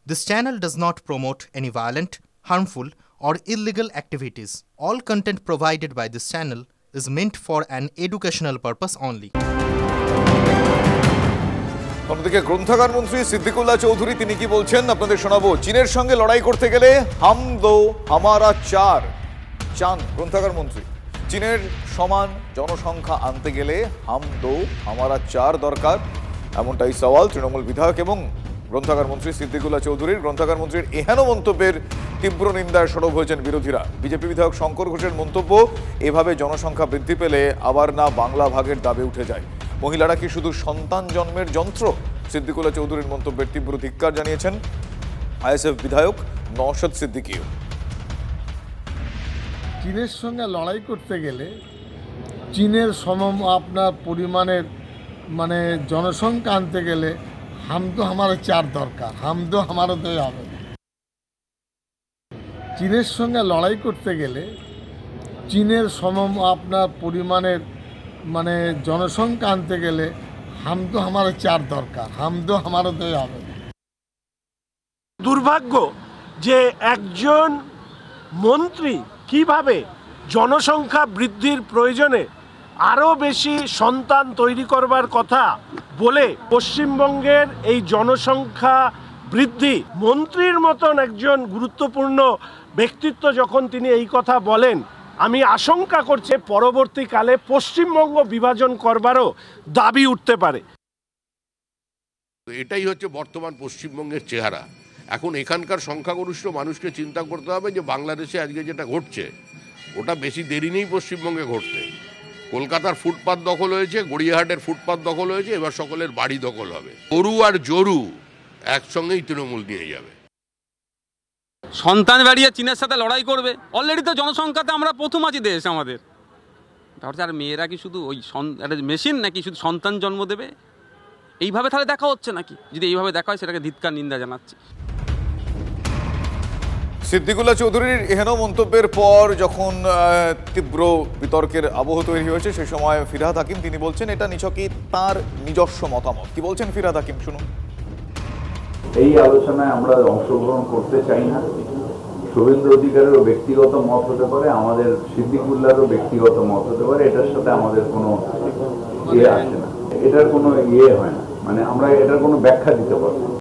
This channel does not promote any violent, harmful, or illegal activities. All content provided by this channel is meant for an educational purpose only. অন্যদিকে গ্রন্থাগার মন্ত্রী সিদ্দিকুল্লাহ চৌধুরী তিনি কি বলছেন আপনাদের শোনাবো। চীনের সঙ্গে লড়াই করতে গেলে হাম দো হামারা চার চান গ্রন্থাগার মন্ত্রী। চীনের সমান জনসংখ্যা আনতে গেলে হাম দো হামারা চার দরকার, এমনটাই সওয়াল তৃণমূল বিধায়ক এবং গ্রন্থাগার মন্ত্রী সিদ্দিকুল্লাহ চৌধুরীর। গ্রন্থাগার মন্ত্রীর এহেন মন্তব্যের তীব্র নিন্দায় সরব হয়েছেন বিরোধীরা। বিজেপি বিধায়ক শঙ্কর ঘোষের মন্তব্য, এভাবে জনসংখ্যা বৃদ্ধি পেলে আবার না বাংলা ভাগের দাবি উঠে যায়। মহিলারা কি শুধু সন্তান জন্মের যন্ত্র? সিদ্দিকুল্লাহ চৌধুরীর মন্তব্যের তীব্র ধিক্কার জানিয়েছেন আইএসএফ বিধায়ক নওশাদ সিদ্দিকীও। চীনের সঙ্গে লড়াই করতে গেলে চীনের সম আপনার পরিমাণের জনসংখ্যা আনতে গেলে হাম তো আমারও চার দরকার, হাম তো আমারও তো হবে। চীনের সঙ্গে লড়াই করতে গেলে চীনের সম আপনার পরিমাণের জনসংখ্যা আনতে গেলে হাম তো আমারও চার দরকার, হাম তো আমারও তো হবে। দুর্ভাগ্য যে একজন মন্ত্রী কিভাবে জনসংখ্যা বৃদ্ধির প্রয়োজনে আরও বেশি সন্তান তৈরি করবার কথা বলে পশ্চিমবঙ্গের এই জনসংখ্যা বৃদ্ধি, মন্ত্রীর মতন একজন গুরুত্বপূর্ণ ব্যক্তিত্ব যখন তিনি এই কথা বলেন, আমি আশঙ্কা করছি পরবর্তীকালে পশ্চিমবঙ্গ বিভাজন করবারও দাবি উঠতে পারে। এটাই হচ্ছে বর্তমান পশ্চিমবঙ্গের চেহারা। এখন এখানকার সংখ্যাগরিষ্ঠ মানুষকে চিন্তা করতে হবে যে বাংলাদেশে আজকে যেটা ঘটছে ওটা বেশি দেরি নেই পশ্চিমবঙ্গে ঘটতে। কলকাতার ফুটপাত দখল হয়েছে, গড়িয়াহাটের ফুটপাত দখল হয়েছে, এবার সকলের বাড়ি দখল হবে। গরু আর জরু একসঙ্গেই তৃণমূল নিয়ে যাবে। সন্তান বাড়িয়ে চীনের সাথে লড়াই করবে। অলরেডি তো জনসংখ্যাতে আমরা প্রথম আছি দেশ আমাদের। তাহলে আর মেয়েরা কি শুধু ওই মেশিন নাকি শুধু সন্তান জন্ম দেবে? এইভাবে তাহলে দেখা হচ্ছে নাকি? যদি এইভাবে দেখা হয় সেটাকে ধিক্কার নিন্দা জানাচ্ছি। সিদ্দিকুল্লাহ চৌধুরীর এহেন মন্তব্যের পর যখন তীব্র বিতর্কের আবহ তৈরি হয়েছে সেই সময় ফিরহাদ হাকিম তিনি বলছেন এটা নিছকই তার নিজস্ব মতামত। কি বলছেন ফিরহাদ হাকিম শুনুন। এই আলোচনায় আমরা অংশগ্রহণ করতে চাই না। শুভেন্দু অধিকারেরও ব্যক্তিগত মত হতে পারে, আমাদের সিদ্দিকুল্লাহরও ব্যক্তিগত মত হতে পারে, এটার সাথে আমাদের কোনো আসে না, এটার কোনো হয় না, আমরা এটার কোনো ব্যাখ্যা দিতে পারবো না।